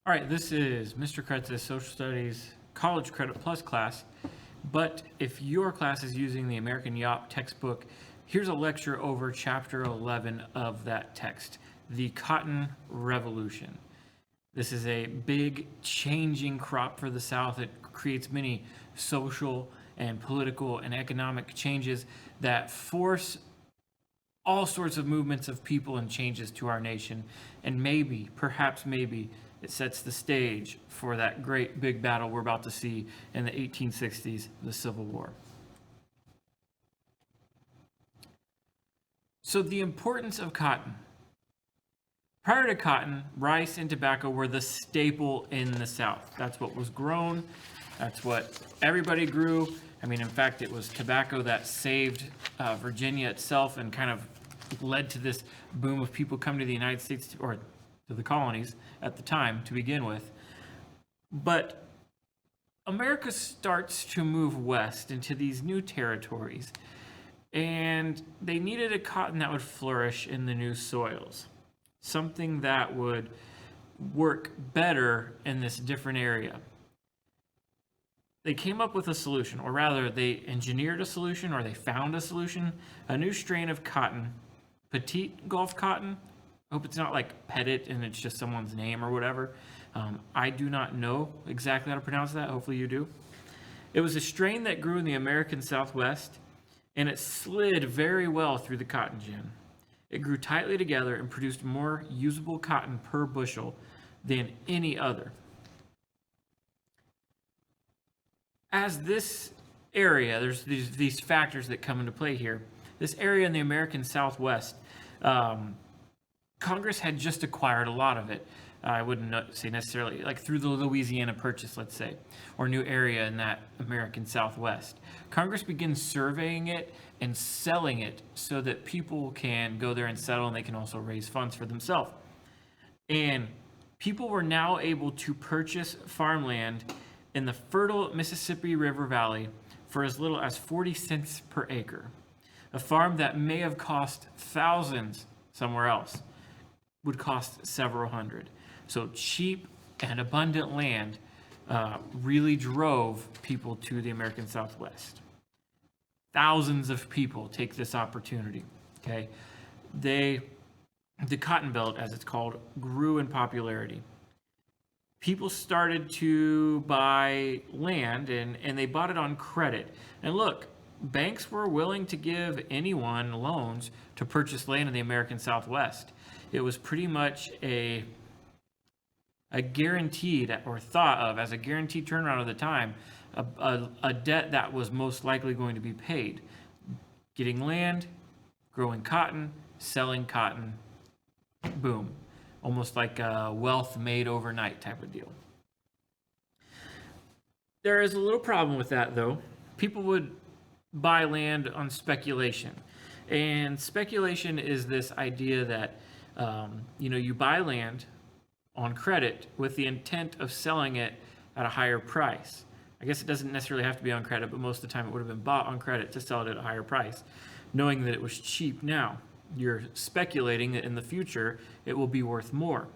All right, this is Mr. Kretz's Social Studies College Credit Plus class, but if your class is using the American YAWP textbook, here's a lecture over Chapter 11 of that text, the Cotton Revolution. This is a big changing crop for the South. It creates many social and political and economic changes that force all sorts of movements of people and changes to our nation. And maybe, perhaps maybe, it sets the stage for that great big battle we're about to see in the 1860s, the Civil War. So the importance of cotton. Prior to cotton, rice and tobacco were the staple in the South. That's what was grown. That's what everybody grew. I mean, in fact, it was tobacco that saved Virginia itself and kind of led to this boom of people coming to the United States, or to the colonies at the time to begin with. But America starts to move west into these new territories, and they needed a cotton that would flourish in the new soils, something that would work better in this different area. They came up with a solution, or rather, they engineered a solution, or they found a solution, a new strain of cotton, petite Gulf cotton. I hope it's not like Petit and it's just someone's name or whatever. I do not know exactly how to pronounce that. Hopefully you do. It was a strain that grew in the American Southwest, and it slid very well through the cotton gin. It grew tightly together and produced more usable cotton per bushel than any other. As this area, there's these factors that come into play here. This area in the American Southwest, Congress had just acquired a lot of it. I wouldn't say necessarily like through the Louisiana Purchase, let's say, or new area in that American Southwest. Congress begins surveying it and selling it so that people can go there and settle, and they can also raise funds for themselves. And people were now able to purchase farmland in the fertile Mississippi River Valley for as little as 40 cents per acre. A farm that may have cost thousands somewhere else would cost several hundred. So cheap and abundant land really drove people to the American Southwest. Thousands of people take this opportunity. Okay, the Cotton Belt, as it's called, grew in popularity. People started to buy land, and they bought it on credit. And look, banks were willing to give anyone loans to purchase land in the American Southwest. It was pretty much a guaranteed, or thought of as a guaranteed turnaround of the time, a debt that was most likely going to be paid. Getting land, growing cotton, selling cotton, boom. Almost like a wealth made overnight type of deal. There is a little problem with that, though. People would buy land on speculation. And speculation is this idea that you buy land on credit with the intent of selling it at a higher price. I guess it doesn't necessarily have to be on credit, but most of the time it would have been bought on credit to sell it at a higher price, knowing that it was cheap now. You're speculating that in the future it will be worth more.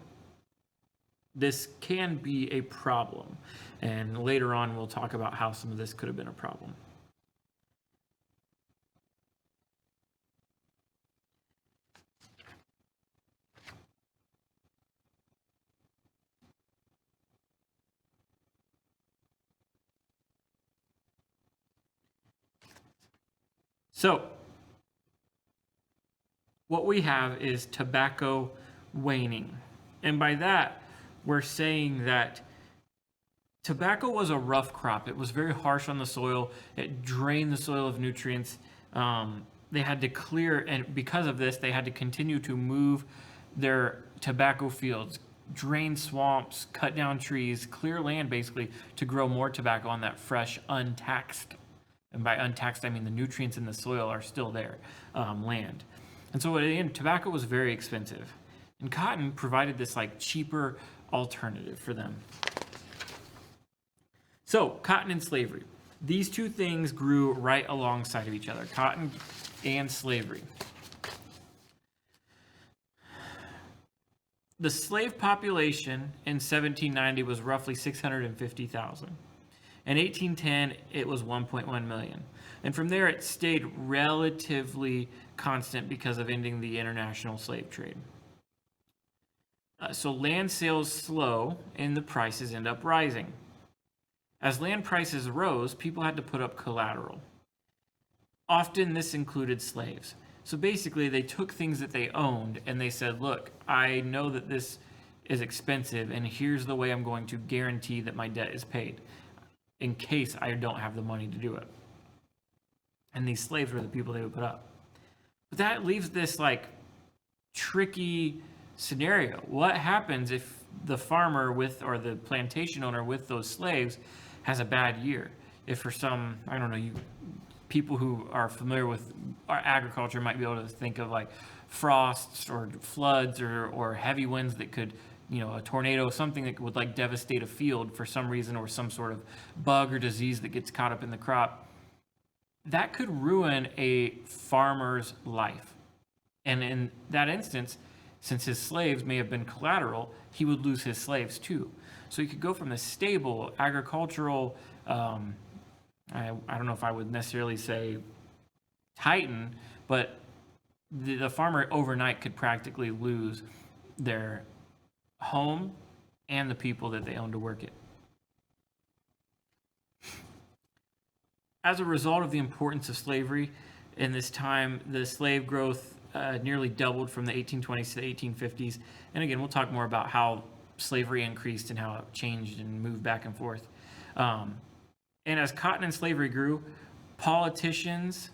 This can be a problem, and later on we'll talk about how some of this could have been a problem. So, what we have is tobacco waning. And by that, we're saying that tobacco was a rough crop. It was very harsh on the soil. It drained the soil of nutrients. They had to clear, and because of this, they had to continue to move their tobacco fields, drain swamps, cut down trees, clear land basically to grow more tobacco on that fresh, untaxed, and by untaxed, I mean the nutrients in the soil are still there, land. And so again, tobacco was very expensive, and cotton provided this like cheaper alternative for them. So cotton and slavery. These two things grew right alongside of each other, cotton and slavery. The slave population in 1790 was roughly 650,000. In 1810, it was 1.1 million. And from there, it stayed relatively constant because of ending the international slave trade. So land sales slow and the prices end up rising. As land prices rose, people had to put up collateral. Often this included slaves. So basically, they took things that they owned and they said, look, I know that this is expensive, and here's the way I'm going to guarantee that my debt is paid in case I don't have the money to do it. And these slaves were the people they would put up. But that leaves this like tricky scenario. What happens if the farmer with, or the plantation owner with those slaves has a bad year? If for some, I don't know, people who are familiar with our agriculture might be able to think of like frosts or floods or heavy winds that could, a tornado, something that would like devastate a field for some reason, or some sort of bug or disease that gets caught up in the crop. That could ruin a farmer's life. And in that instance, since his slaves may have been collateral, he would lose his slaves too. So he could go from the stable agricultural, I don't know if I would necessarily say titan, but the farmer overnight could practically lose their home and the people that they own to work it. As a result of the importance of slavery in this time, the slave growth nearly doubled from the 1820s to the 1850s. And again, we'll talk more about how slavery increased and how it changed and moved back and forth. And as cotton and slavery grew, politicians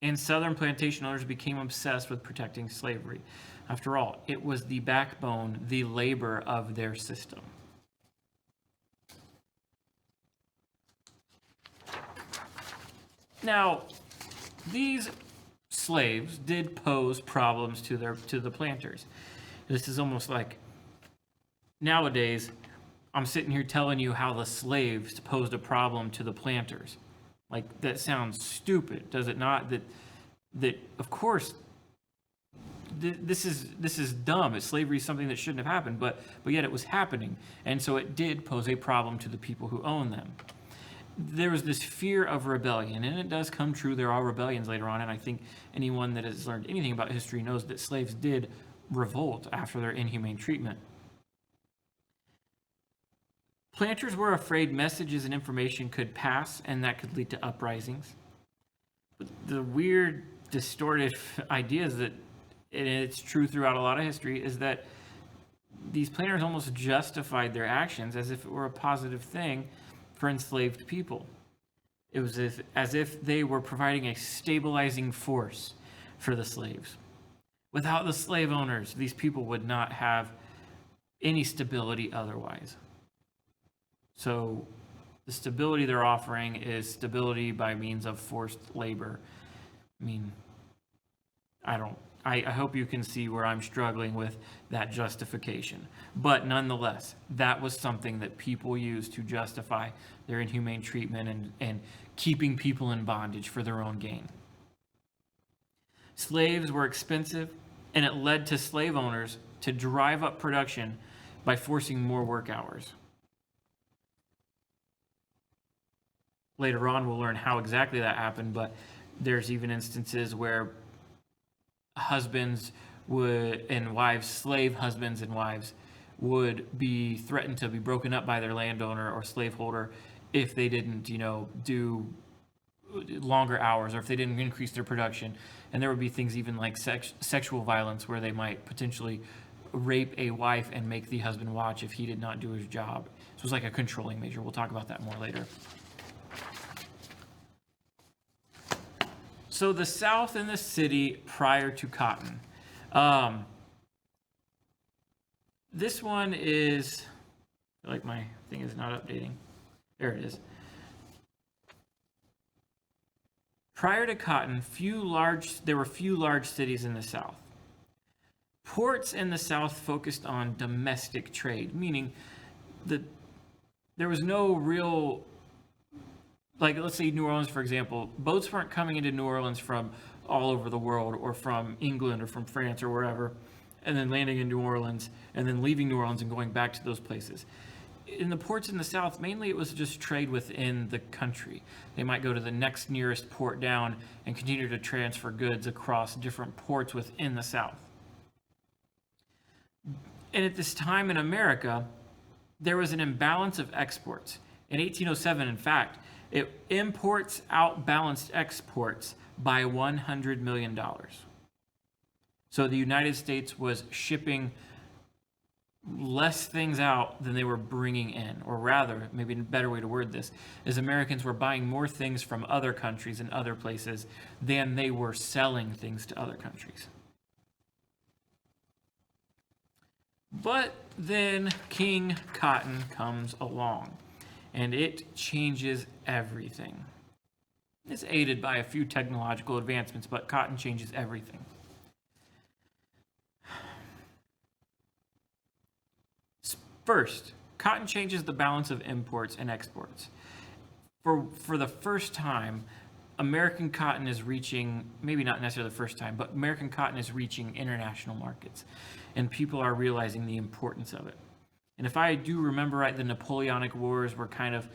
and southern plantation owners became obsessed with protecting slavery. After all, it was the backbone, the labor of their system. Now, these slaves did pose problems to the planters. This is almost like nowadays I'm sitting here telling you how the slaves posed a problem to the planters. Like, that sounds stupid, does it not? That of course this is dumb. Slavery is something that shouldn't have happened, but yet it was happening, and so it did pose a problem to the people who own them. There was this fear of rebellion, and it does come true. There are rebellions later on, and I think anyone that has learned anything about history knows that slaves did revolt after their inhumane treatment. Planters were afraid messages and information could pass, and that could lead to uprisings. But the weird, distorted ideas that, and it's true throughout a lot of history, is that these planters almost justified their actions as if it were a positive thing for enslaved people. It was as if they were providing a stabilizing force for the slaves. Without the slave owners, these people would not have any stability otherwise. So the stability they're offering is stability by means of forced labor. I mean, I hope you can see where I'm struggling with that justification. But nonetheless, that was something that people used to justify their inhumane treatment and keeping people in bondage for their own gain. Slaves were expensive, and it led to slave owners to drive up production by forcing more work hours. Later on, we'll learn how exactly that happened, but there's even instances where husbands would, and wives, slave husbands and wives, would be threatened to be broken up by their landowner or slaveholder if they didn't, do longer hours, or if they didn't increase their production. And there would be things even like sexual violence, where they might potentially rape a wife and make the husband watch if he did not do his job. So it was like a controlling measure. We'll talk about that more later. So the South and the city prior to cotton. This one is, I feel like my thing is not updating. There it is. Prior to cotton, there were few large cities in the South. Ports in the South focused on domestic trade, meaning that there was no real, like, let's say New Orleans, for example, boats weren't coming into New Orleans from all over the world, or from England, or from France, or wherever. and then landing in New Orleans, and then leaving New Orleans and going back to those places. In the ports in the South, mainly it was just trade within the country. They might go to the next nearest port down and continue to transfer goods across different ports within the South. And at this time in America, there was an imbalance of exports. In 1807, in fact, imports outbalanced exports by $100 million. So the United States was shipping less things out than they were bringing in, or rather, maybe a better way to word this, is Americans were buying more things from other countries and other places than they were selling things to other countries. But then King Cotton comes along, and it changes everything. It's aided by a few technological advancements, but cotton changes everything. First, cotton changes the balance of imports and exports. For the first time, American cotton is reaching, maybe not necessarily the first time, but American cotton is reaching international markets, and people are realizing the importance of it. And if I do remember right, the Napoleonic Wars were kind of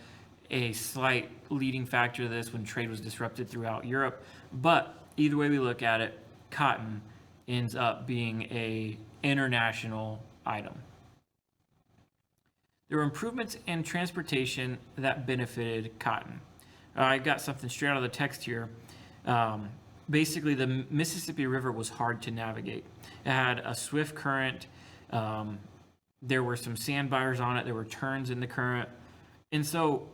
a slight leading factor to this when trade was disrupted throughout Europe. But either way we look at it, cotton ends up being an international item. There were improvements in transportation that benefited cotton. I got something straight out of the text here. Basically, the Mississippi River was hard to navigate. It had a swift current. There were some sandbars on it. There were turns in the current. And so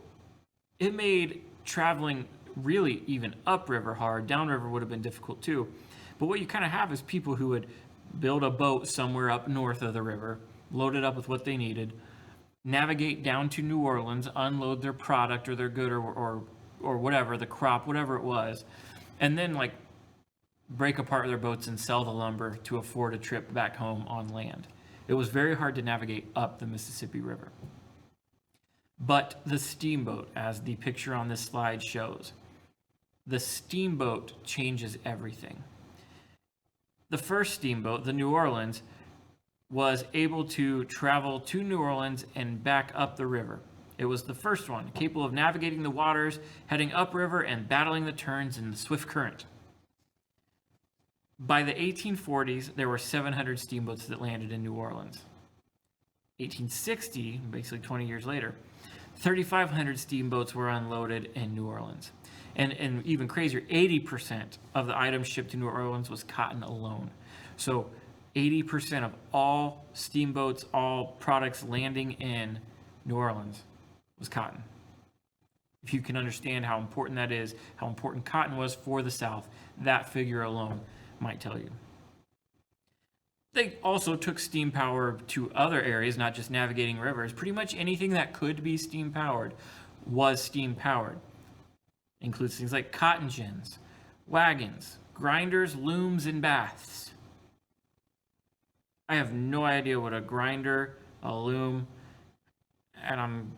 it made traveling really even upriver hard. Downriver would have been difficult too. But what you kind of have is people who would build a boat somewhere up north of the river, load it up with what they needed, navigate down to New Orleans, unload their product or their good or whatever, the crop, whatever it was, and then like break apart their boats and sell the lumber to afford a trip back home on land. It was very hard to navigate up the Mississippi River. But the steamboat, as the picture on this slide shows, the steamboat changes everything. The first steamboat, the New Orleans, was able to travel to New Orleans and back up the river. It was the first one, capable of navigating the waters, heading upriver, and battling the turns in the swift current. By the 1840s, there were 700 steamboats that landed in New Orleans. 1860, basically 20 years later, 3,500 steamboats were unloaded in New Orleans. And even crazier, 80% of the items shipped to New Orleans was cotton alone. So 80% of all steamboats, all products landing in New Orleans was cotton. If you can understand how important that is, how important cotton was for the South, that figure alone might tell you. They also took steam power to other areas, not just navigating rivers. Pretty much anything that could be steam powered was steam powered. Includes things like cotton gins, wagons, grinders, looms, and baths. I have no idea what a grinder, a loom, and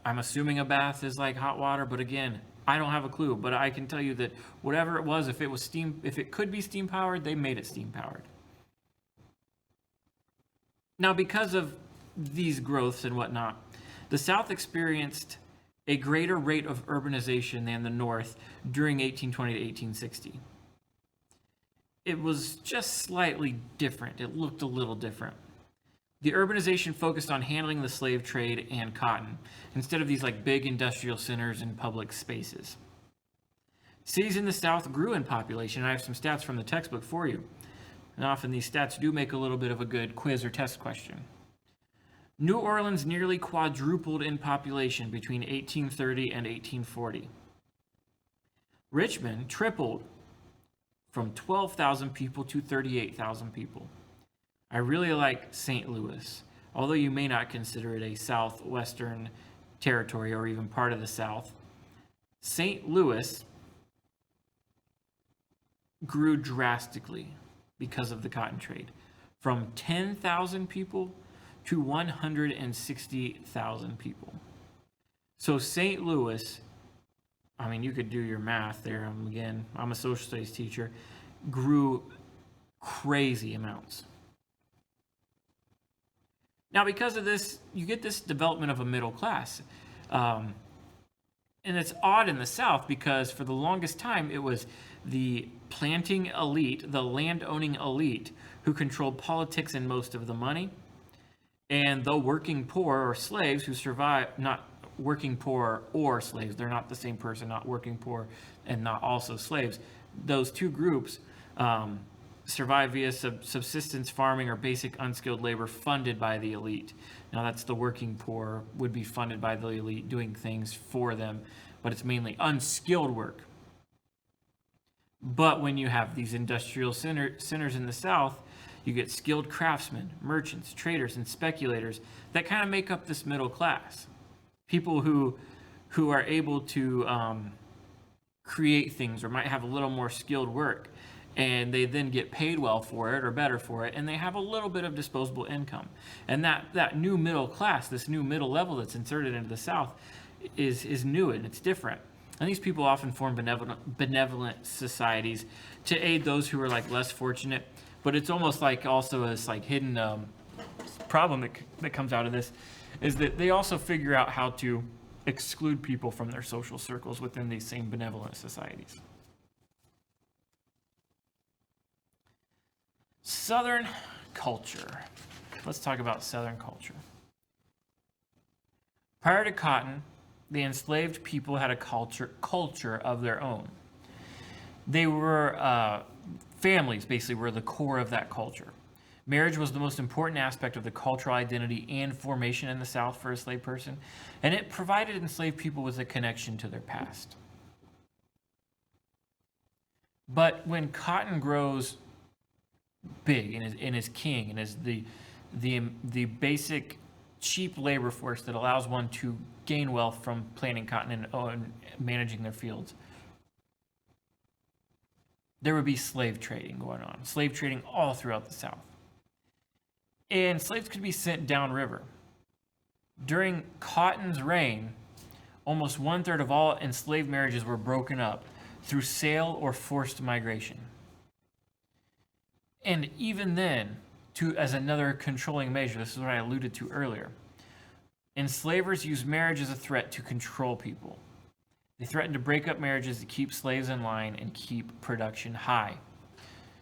I'm assuming a bath is like hot water, but again, I don't have a clue. But I can tell you that whatever it was, if it could be steam powered, they made it steam powered. Now, because of these growths and whatnot, the South experienced a greater rate of urbanization than the North during 1820 to 1860. It was just slightly different. It looked a little different. The urbanization focused on handling the slave trade and cotton, instead of these like big industrial centers and public spaces. Cities in the South grew in population. I have some stats from the textbook for you. And often these stats do make a little bit of a good quiz or test question. New Orleans nearly quadrupled in population between 1830 and 1840. Richmond tripled from 12,000 people to 38,000 people. I really like St. Louis, although you may not consider it a southwestern territory or even part of the South. St. Louis grew drastically because of the cotton trade, from 10,000 people to 160,000 people. So St. Louis, I mean, you could do your math there. I'm a social studies teacher, grew crazy amounts. Now, because of this, you get this development of a middle class. Um, and it's odd in the South because for the longest time, it was the planting elite, the land-owning elite, who controlled politics and most of the money. And the working poor or slaves who survive, not working poor or slaves, they're not the same person, not working poor and not also slaves. Those two groups survive via subsistence farming or basic unskilled labor funded by the elite. Now, that's the working poor would be funded by the elite doing things for them, but it's mainly unskilled work. But when you have these industrial centers in the South, you get skilled craftsmen, merchants, traders, and speculators that kind of make up this middle class. People who are able to create things or might have a little more skilled work, and they then get paid well for it or better for it, and they have a little bit of disposable income. And that new middle class, this new middle level that's inserted into the South is new and it's different. And these people often form benevolent societies to aid those who are like less fortunate. But it's almost like also this like hidden problem that comes out of this is that they also figure out how to exclude people from their social circles within these same benevolent societies. Southern culture. Let's talk about Southern culture. Prior to cotton, the enslaved people had a culture of their own. They were families, basically, were the core of that culture. Marriage was the most important aspect of the cultural identity and formation in the South for a slave person, and it provided enslaved people with a connection to their past. But when cotton grows big and is king and is the basic cheap labor force that allows one to gain wealth from planting cotton and managing their fields, there would be slave trading going on, slave trading all throughout the South. And slaves could be sent downriver. During Cotton's reign, almost 1/3 of all enslaved marriages were broken up through sale or forced migration. And even then, as another controlling measure, this is what I alluded to earlier, enslavers used marriage as a threat to control people. They threatened to break up marriages to keep slaves in line and keep production high.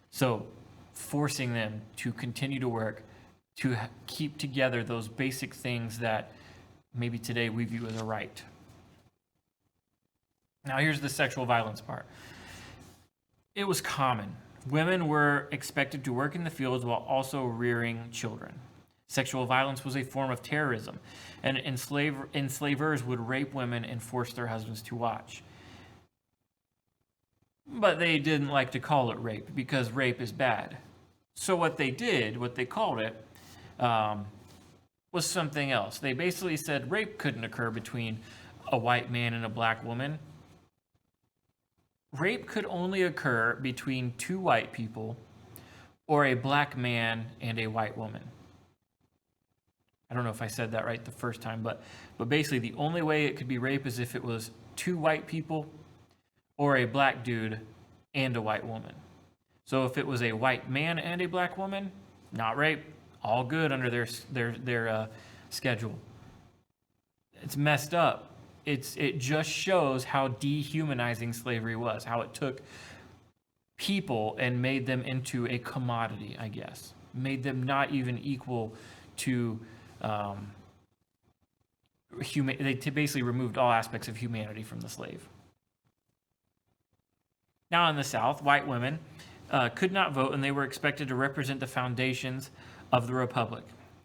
So, forcing them to continue to work, to keep together those basic things that maybe today we view as a right. Now, here's the sexual violence part. It was common. Women were expected to work in the fields while also rearing children. Sexual violence was a form of terrorism, and enslavers would rape women and force their husbands to watch. But they didn't like to call it rape because rape is bad. So what they called it, was something else. They basically said rape couldn't occur between a white man and a black woman. Rape could only occur between two white people or a black man and a white woman. I don't know if I said that right the first time, but basically the only way it could be rape is if it was two white people or a black dude and a white woman. So if it was a white man and a black woman, not rape, all good under their schedule. It's messed up. It just shows how dehumanizing slavery was, how it took people and made them into a commodity, I guess. Made them not even equal to they basically removed all aspects of humanity from the slave. Now in the South, white women could not vote, and they were expected to represent the foundations of the Republic,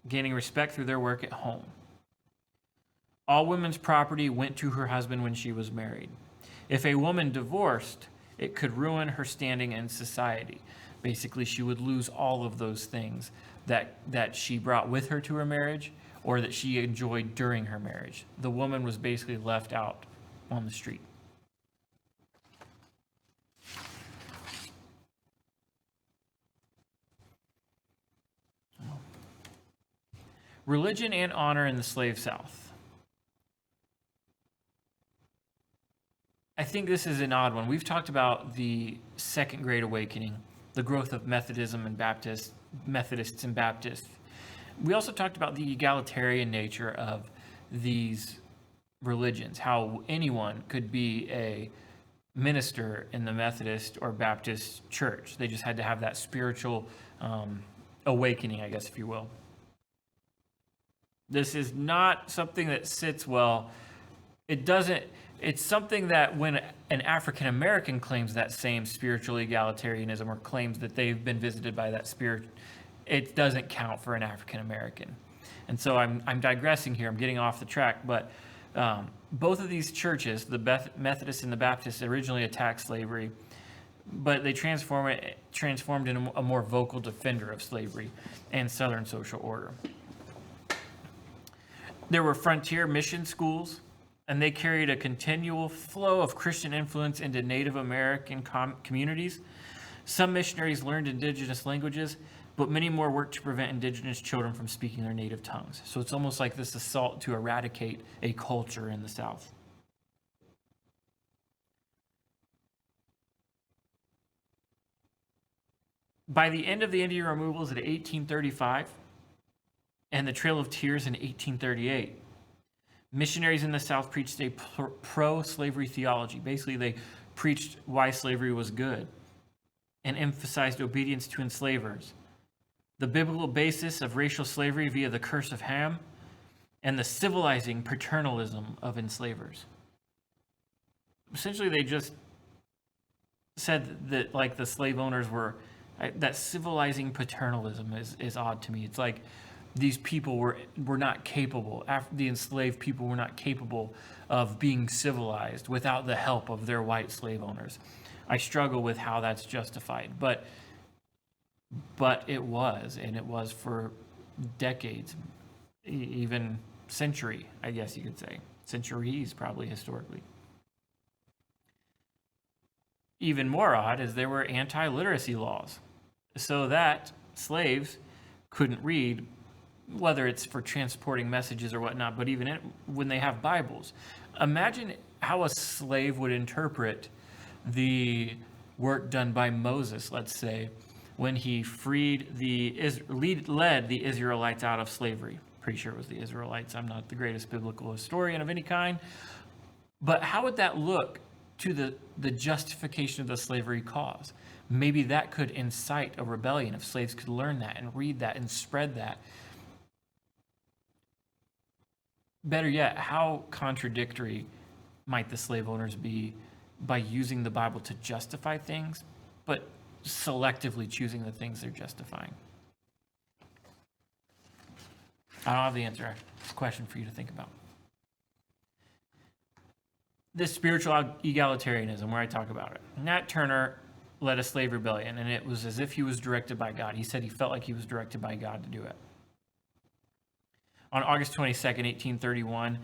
gaining respect through their work at home. All women's property went to her husband when she was married. If a woman divorced, it could ruin her standing in society. Basically, she would lose all of those things that she brought with her to her marriage or that she enjoyed during her marriage. The woman was basically left out on the street. Religion and honor in the slave South. I think this is an odd one. We've talked about the Second Great Awakening, the growth of Methodists and Baptists. We also talked about the egalitarian nature of these religions, how anyone could be a minister in the Methodist or Baptist church. They just had to have that spiritual awakening, I guess, if you will. This is not something that sits well. It doesn't, it's something that when an African American claims that same spiritual egalitarianism or claims that they've been visited by that spirit, it doesn't count for an African American. And so I'm digressing here. I'm getting off the track, but both of these churches, the Methodist and the Baptist, originally attacked slavery, but they transformed into a more vocal defender of slavery and Southern social order. There were frontier mission schools, and they carried a continual flow of Christian influence into Native American communities. Some missionaries learned indigenous languages, but many more worked to prevent indigenous children from speaking their native tongues. So it's almost like this assault to eradicate a culture in the South. By the end of the Indian removals in 1835 and the Trail of Tears in 1838, missionaries in the South preached a pro-slavery theology. Basically, they preached why slavery was good and emphasized obedience to enslavers, the biblical basis of racial slavery via the curse of Ham, and the civilizing paternalism of enslavers. Essentially, they just said that, like, the slave owners were, that civilizing paternalism is odd to me. It's like these people were not capable, the enslaved people were not capable of being civilized without the help of their white slave owners. I struggle with how that's justified, but it was, and it was for decades, even century, I guess you could say. Centuries, probably, historically. Even more odd is there were anti-literacy laws, so that slaves couldn't read, whether it's for transporting messages or whatnot, but even when they have Bibles. Imagine how a slave would interpret the work done by Moses, let's say, when he led the Israelites out of slavery. Pretty sure it was the Israelites. I'm not the greatest biblical historian of any kind. But how would that look to the justification of the slavery cause? Maybe that could incite a rebellion if slaves could learn that and read that and spread that. Better yet, how contradictory might the slave owners be by using the Bible to justify things, but selectively choosing the things they're justifying? I don't have the answer. It's a question for you to think about. This spiritual egalitarianism, where I talk about it. Nat Turner led a slave rebellion, and it was as if he was directed by God. He said he felt like he was directed by God to do it. On August 22nd, 1831,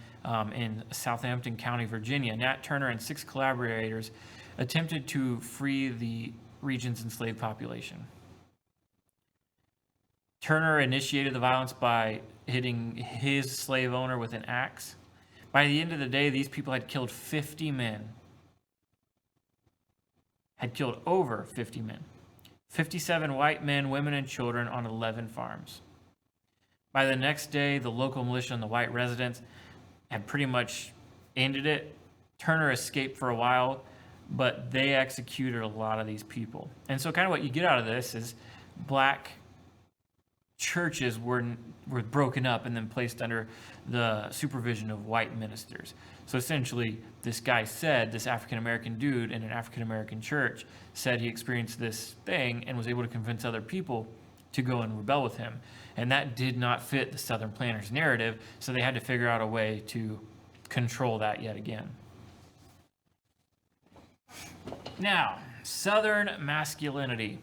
in Southampton County, Virginia, Nat Turner and 6 collaborators attempted to free the region's enslaved population. Turner initiated the violence by hitting his slave owner with an axe. By the end of the day, these people had killed 50 men. Had killed over 50 men. 57 white men, women, and children on 11 farms. By the next day, the local militia and the white residents had pretty much ended it. Turner escaped for a while, but they executed a lot of these people. And so kind of what you get out of this is black churches were broken up and then placed under the supervision of white ministers. So essentially, this guy said, this African-American dude in an African-American church said he experienced this thing and was able to convince other people to go and rebel with him. And that did not fit the Southern planters' narrative, so they had to figure out a way to control that yet again. Now, Southern masculinity.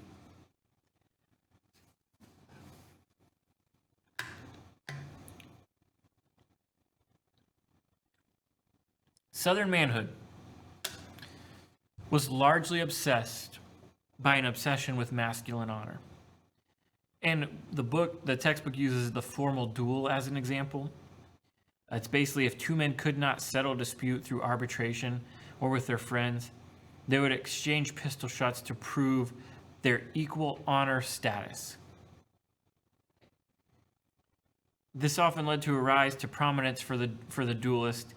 Southern manhood was largely obsessed by an obsession with masculine honor. And the textbook uses the formal duel as an example. It's basically if 2 men could not settle a dispute through arbitration or with their friends, they would exchange pistol shots to prove their equal honor status. This often led to a rise to prominence for the duelist.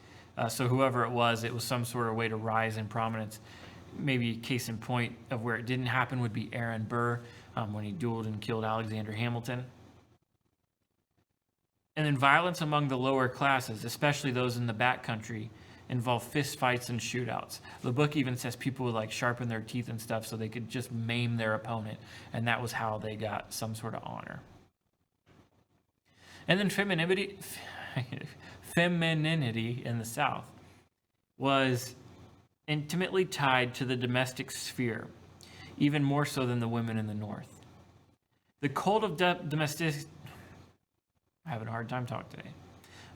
So whoever it was some sort of way to rise in prominence. Maybe a case in point of where it didn't happen would be Aaron Burr when he dueled and killed Alexander Hamilton. And then violence among the lower classes, especially those in the backcountry, involved fist fights and shootouts. The book even says people would like sharpen their teeth and stuff so they could just maim their opponent, and that was how they got some sort of honor. And then femininity in the South was intimately tied to the domestic sphere, even more so than the women in the North. The cult of domesticity, I'm having a hard time talking today.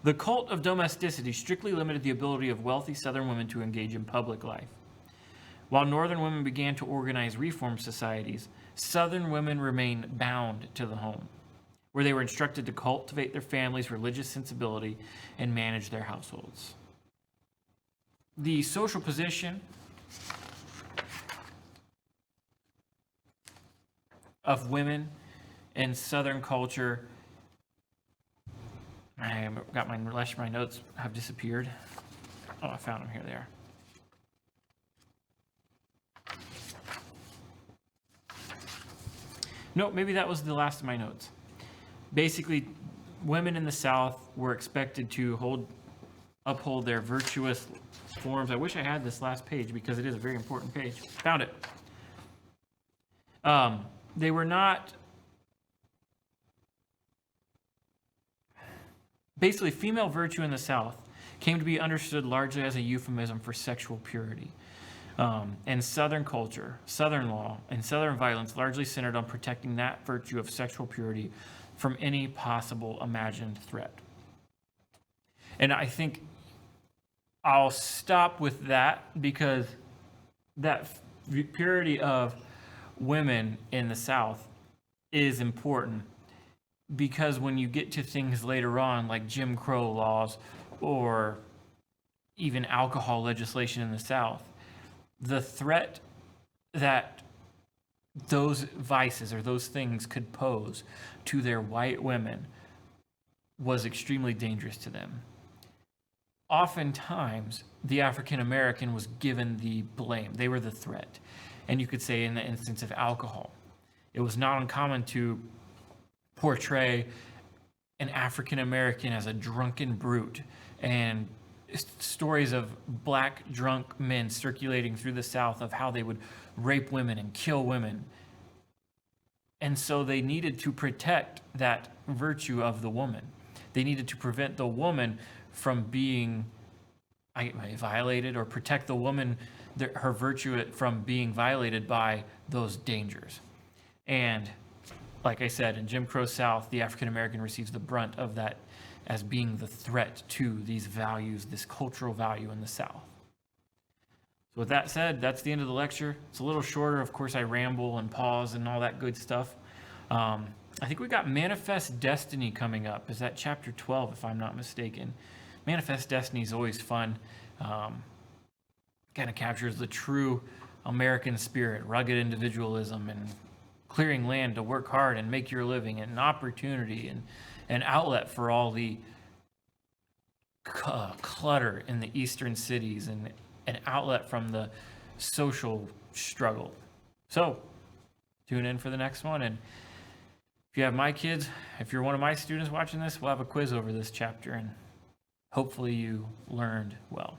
The cult of domesticity strictly limited the ability of wealthy Southern women to engage in public life. While Northern women began to organize reform societies, Southern women remained bound to the home, where they were instructed to cultivate their family's religious sensibility and manage their households. The social position of women in Southern culture, I got my notes have disappeared. Oh, I found them. Here they are. No, maybe that was the last of my notes. Basically, women in the South were expected to uphold their virtuous forms. I wish I had this last page because it is a very important page. Found it. They were not. Basically, female virtue in the South came to be understood largely as a euphemism for sexual purity. And Southern culture, Southern law, and Southern violence largely centered on protecting that virtue of sexual purity from any possible imagined threat. And I think I'll stop with that because that purity of women in the South is important. Because when you get to things later on, like Jim Crow laws or even alcohol legislation in the South, the threat that those vices or those things could pose to their white women was extremely dangerous to them. Oftentimes, the African American was given the blame. They were the threat. And you could say in the instance of alcohol, it was not uncommon to portray an African American as a drunken brute, and stories of black drunk men circulating through the South of how they would rape women and kill women. And so they needed to protect that virtue of the woman. They needed to prevent the woman from being violated, or protect the woman, her virtue from being violated by those dangers. And like I said, in Jim Crow South, the African American receives the brunt of that as being the threat to these values, this cultural value in the South. So with that said, that's the end of the lecture. It's a little shorter. Of course, I ramble and pause and all that good stuff. I think we got Manifest Destiny coming up. Is that chapter 12, if I'm not mistaken? Manifest Destiny is always fun. Kind of captures the true American spirit, rugged individualism, and clearing land to work hard and make your living, and an opportunity and an outlet for all the clutter in the eastern cities, and an outlet from the social struggle. So tune in for the next one. And if you have my kids, if you're one of my students watching this, we'll have a quiz over this chapter, and hopefully you learned well.